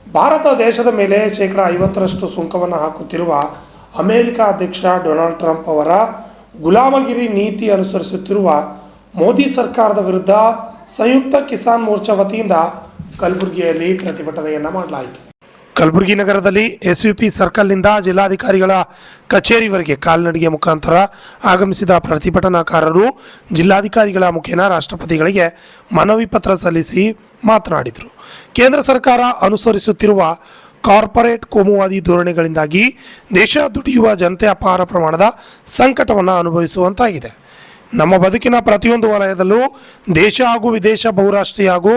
ಭಾರತ ದೇಶದ ಮೇಲೆ ಶೇಕಡ 50ರಷ್ಟು ಸುಂಕವನ್ನು ಹಾಕುತ್ತಿರುವ ಅಮೆರಿಕ ಅಧ್ಯಕ್ಷ ಡೊನಾಲ್ಡ್ ಟ್ರಂಪ್ ಅವರ ಗುಲಾಮಗಿರಿ ನೀತಿ ಅನುಸರಿಸುತ್ತಿರುವ ಮೋದಿ ಸರ್ಕಾರದ ವಿರುದ್ಧ ಸಂಯುಕ್ತ ಕಿಸಾನ್ ಮೋರ್ಚಾ ವತಿಯಿಂದ ಕಲಬುರಗಿಯಲ್ಲಿ ಪ್ರತಿಭಟನೆಯನ್ನು ಮಾಡಲಾಯಿತು. ಕಲಬುರಗಿ ನಗರದಲ್ಲಿ ಎಸ್ಯುಪಿ ಸರ್ಕಲ್ನಿಂದ ಜಿಲ್ಲಾಧಿಕಾರಿಗಳ ಕಚೇರಿವರೆಗೆ ಕಾಲ್ನಡಿಗೆ ಮುಖಾಂತರ ಆಗಮಿಸಿದ ಪ್ರತಿಭಟನಾಕಾರರು ಜಿಲ್ಲಾಧಿಕಾರಿಗಳ ಮುಖೇನ ರಾಷ್ಟ್ರಪತಿಗಳಿಗೆ ಮನವಿ ಪತ್ರ ಸಲ್ಲಿಸಿ ಮಾತನಾಡಿದರು. ಕೇಂದ್ರ ಸರ್ಕಾರ ಅನುಸರಿಸುತ್ತಿರುವ ಕಾರ್ಪೊರೇಟ್ ಕೋಮುವಾದಿ ಧೋರಣೆಗಳಿಂದಾಗಿ ದೇಶ ದುಡಿಯುವ ಜನತೆ ಅಪಾರ ಪ್ರಮಾಣದ ಸಂಕಟವನ್ನು ಅನುಭವಿಸುವಂತಾಗಿದೆ. ನಮ್ಮ ಬದುಕಿನ ಪ್ರತಿಯೊಂದು ವಲಯದಲ್ಲೂ ದೇಶ ಹಾಗೂ ವಿದೇಶ ಬಹುರಾಷ್ಟ್ರೀಯ ಹಾಗೂ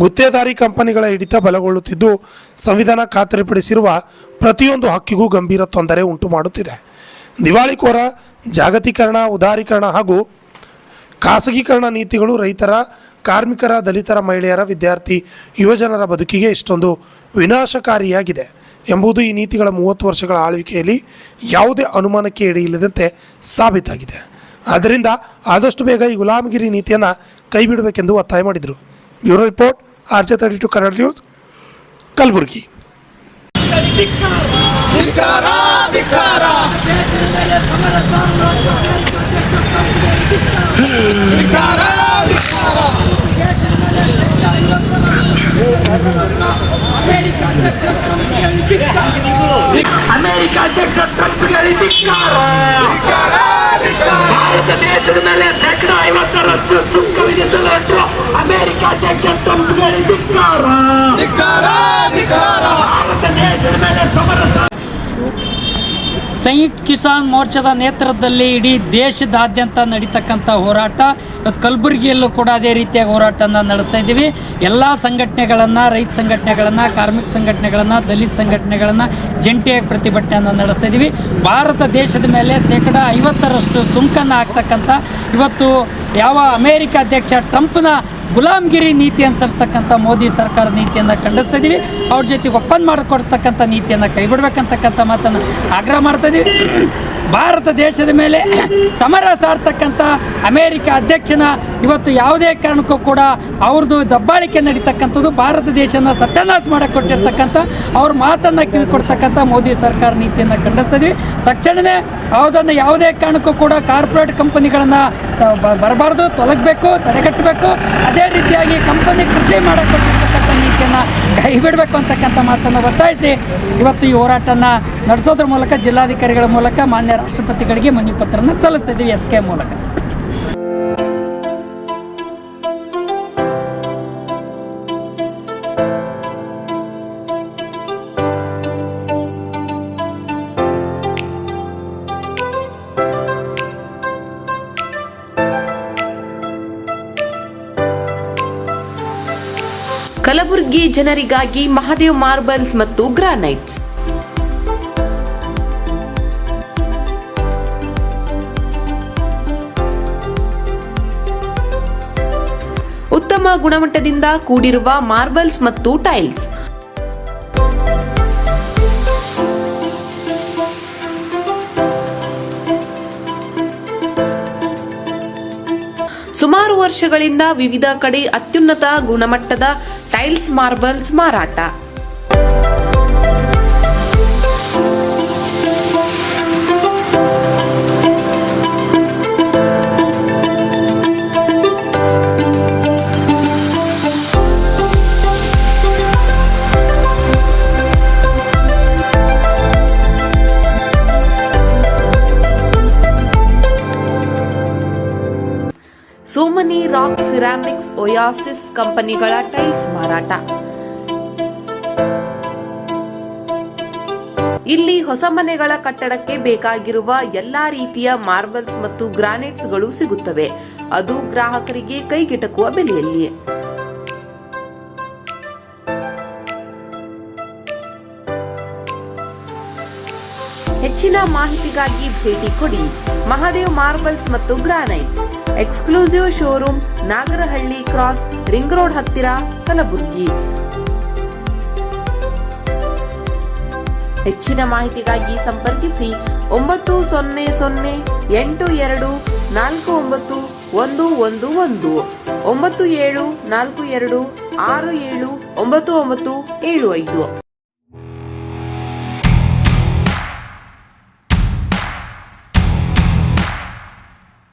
ಗುತ್ತೇದಾರಿ ಕಂಪನಿಗಳ ಹಿಡಿತ ಬಲಗೊಳ್ಳುತ್ತಿದ್ದು ಸಂವಿಧಾನ ಖಾತರಿಪಡಿಸಿರುವ ಪ್ರತಿಯೊಂದು ಹಕ್ಕಿಗೂ ಗಂಭೀರ ತೊಂದರೆ ಉಂಟು ಮಾಡುತ್ತಿದೆ. ದಿವಾಳಿಕೋರ ಜಾಗತೀಕರಣ, ಉದಾರೀಕರಣ ಹಾಗೂ ಖಾಸಗೀಕರಣ ನೀತಿಗಳು ರೈತರ, ಕಾರ್ಮಿಕರ, ದಲಿತರ, ಮಹಿಳೆಯರ, ವಿದ್ಯಾರ್ಥಿ, ಯುವಜನರ ಬದುಕಿಗೆ ಇಷ್ಟೊಂದು ವಿನಾಶಕಾರಿಯಾಗಿದೆ ಎಂಬುದು ಈ ನೀತಿಗಳ 30 ವರ್ಷಗಳ ಆಳ್ವಿಕೆಯಲ್ಲಿ ಯಾವುದೇ ಅನುಮಾನಕ್ಕೆ ಎಡೆಯಿಲ್ಲದಂತೆ ಸಾಬೀತಾಗಿದೆ. ಆದ್ದರಿಂದ ಆದಷ್ಟು ಬೇಗ ಈ ಗುಲಾಮಗಿರಿ ನೀತಿಯನ್ನು ಕೈಬಿಡಬೇಕೆಂದು ಒತ್ತಾಯ ಮಾಡಿದರು. Bureau report, RJ32 Kannada news, Kalaburagi. America ಅಧ್ಯಕ್ಷ ಟ್ರಂಪ್ಗೆ ಭಾರತ ದೇಶದ ಮೇಲೆ ಶೇಕಡ 50ರಷ್ಟು ಸುಂಕ ವಿಧಿಸಲು ಅಮೆರಿಕ ಅಧ್ಯಕ್ಷ ಟ್ರಂಪ್ಗೆ ಭಾರತ ದೇಶದ ಮೇಲೆ ಸಮರ. ಸಂಯುಕ್ತ ಕಿಸಾನ್ ಮೋರ್ಚಾದ ನೇತೃತ್ವದಲ್ಲಿ ಇಡೀ ದೇಶದಾದ್ಯಂತ ನಡೀತಕ್ಕಂಥ ಹೋರಾಟ ಇವತ್ತು ಕಲಬುರಗಿಯಲ್ಲೂ ಕೂಡ ಅದೇ ರೀತಿಯಾಗಿ ಹೋರಾಟವನ್ನು ನಡೆಸ್ತಾ ಇದ್ದೀವಿ. ಎಲ್ಲ ಸಂಘಟನೆಗಳನ್ನು, ರೈತ ಸಂಘಟನೆಗಳನ್ನು, ಕಾರ್ಮಿಕ ಸಂಘಟನೆಗಳನ್ನು, ದಲಿತ ಸಂಘಟನೆಗಳನ್ನು ಜಂಟಿಯಾಗಿ ಪ್ರತಿಭಟನೆಯನ್ನು ನಡೆಸ್ತಾ ಇದ್ದೀವಿ. ಭಾರತ ದೇಶದ ಮೇಲೆ ಶೇಕಡ 50ರಷ್ಟು ಸುಂಕನ್ನು ಹಾಕ್ತಕ್ಕಂಥ ಇವತ್ತು ಯಾವ ಅಮೇರಿಕ ಅಧ್ಯಕ್ಷ ಟ್ರಂಪ್ನ ಗುಲಾಮಗಿರಿ ನೀತಿ ಅನುಸರಿಸ್ತಕ್ಕಂಥ ಮೋದಿ ಸರ್ಕಾರ ನೀತಿಯನ್ನು ಖಂಡಿಸ್ತಾ ಇದ್ದೀವಿ. ಅವ್ರ ಜೊತೆಗೆ ಒಪ್ಪಂದ ಮಾಡಿಕೊಡ್ತಕ್ಕಂಥ ನೀತಿಯನ್ನು ಕೈಬಿಡಬೇಕಂತಕ್ಕಂಥ ಮಾತನ್ನು ಆಗ್ರಹ ಮಾಡ್ತಾ ಇದ್ದೀವಿ. ಭಾರತ ದೇಶದ ಮೇಲೆ ಸಮರ ಸಾರ್ತಕ್ಕಂಥ ಅಮೇರಿಕ ಅಧ್ಯಕ್ಷನ ಇವತ್ತು ಯಾವುದೇ ಕಾರಣಕ್ಕೂ ಕೂಡ ಅವ್ರದ್ದು ದಬ್ಬಾಳಿಕೆ ನಡೀತಕ್ಕಂಥದ್ದು, ಭಾರತ ದೇಶನ ಸತ್ಯಾನಾಶ ಮಾಡಕ್ಕೆ ಕೊಟ್ಟಿರ್ತಕ್ಕಂಥ ಅವ್ರ ಮಾತನ್ನು ಕಿವಿಕೊಡ್ತಕ್ಕಂಥ ಮೋದಿ ಸರ್ಕಾರ ನೀತಿಯನ್ನು ಖಂಡಿಸ್ತಾ ಇದ್ದೀವಿ. ತಕ್ಷಣವೇ ಯಾವುದನ್ನು ಯಾವುದೇ ಕಾರಣಕ್ಕೂ ಕೂಡ ಕಾರ್ಪೊರೇಟ್ ಕಂಪನಿಗಳನ್ನು ಬರಬಾರ್ದು, ತೊಲಗಬೇಕು, ತಡೆಗಟ್ಟಬೇಕು. ಅದೇ ರೀತಿಯಾಗಿ ಕಂಪನಿ ಕೃಷಿ ಮಾಡಕ್ಕೆ ಕೊಟ್ಟಿರ್ತಕ್ಕಂಥ ನೀತಿಯನ್ನು ಕೈಬಿಡಬೇಕು ಅಂತಕ್ಕಂಥ ಮಾತನ್ನು ಒತ್ತಾಯಿಸಿ ಇವತ್ತು ಈ ಹೋರಾಟವನ್ನು ನಡೆಸೋದ್ರ ಮೂಲಕ ಜಿಲ್ಲಾಧಿಕಾರಿಗಳ ಮೂಲಕ ಮಾನ್ಯ ರಾಷ್ಟ್ರಪತಿಗಳಿಗೆ ಮನವಿ ಪತ್ರನ ಸಲ್ಲಿಸ್ತಾ ಇದ್ದೀವಿ SK ಮೂಲಕ. ಕಲಬುರಗಿ ಜನರಿಗಾಗಿ ಮಹಾದೇವ್ ಮಾರ್ಬಲ್ಸ್ ಮತ್ತು ಗ್ರಾನೈಟ್ಸ್. ಉತ್ತಮ ಗುಣಮಟ್ಟದಿಂದ ಕೂಡಿರುವ ಮಾರ್ಬಲ್ಸ್ ಮತ್ತು ಟೈಲ್ಸ್. ಸುಮಾರು ವರ್ಷಗಳಿಂದ ವಿವಿಧ ಕಡೆ ಅತ್ಯುನ್ನತ ಗುಣಮಟ್ಟದ ಟೈಲ್ಸ್, ಮಾರ್ಬಲ್ಸ್ ಮಾರಾಟ. ಸೋಮನಿ ರಾಕ್, ಸಿರಾಮಿಕ್ಸ್, ಒಯಾಸಿಸ್ ಕಂಪನಿಗಳ ಟೈಲ್ಸ್ ಮಾರಾಟ. ಇಲ್ಲಿ ಹೊಸ ಮನೆಗಳ ಕಟ್ಟಡಕ್ಕೆ ಬೇಕಾಗಿರುವ ಎಲ್ಲಾ ರೀತಿಯ ಮಾರ್ಬಲ್ಸ್ ಮತ್ತು ಗ್ರಾನೈಟ್ಸ್ಗಳು ಸಿಗುತ್ತವೆ, ಅದು ಗ್ರಾಹಕರಿಗೆ ಕೈಗೆಟಕುವ ಬೆಲೆಯಲ್ಲಿ. ಹೆಚ್ಚಿನ ಮಾಹಿತಿಗಾಗಿ ಭೇಟಿ ಕೊಡಿ. ಮಹಾದೇವ್ ಮಾರ್ಬಲ್ಸ್ ಮತ್ತು granites, exclusive showroom, Nagarahalli cross, ring road ಹತ್ತಿರ, ಕಲಬುರಗಿ. ಹೆಚ್ಚಿನ ಮಾಹಿತಿಗಾಗಿ ಸಂಪರ್ಕಿಸಿ 9008249111 9742679975.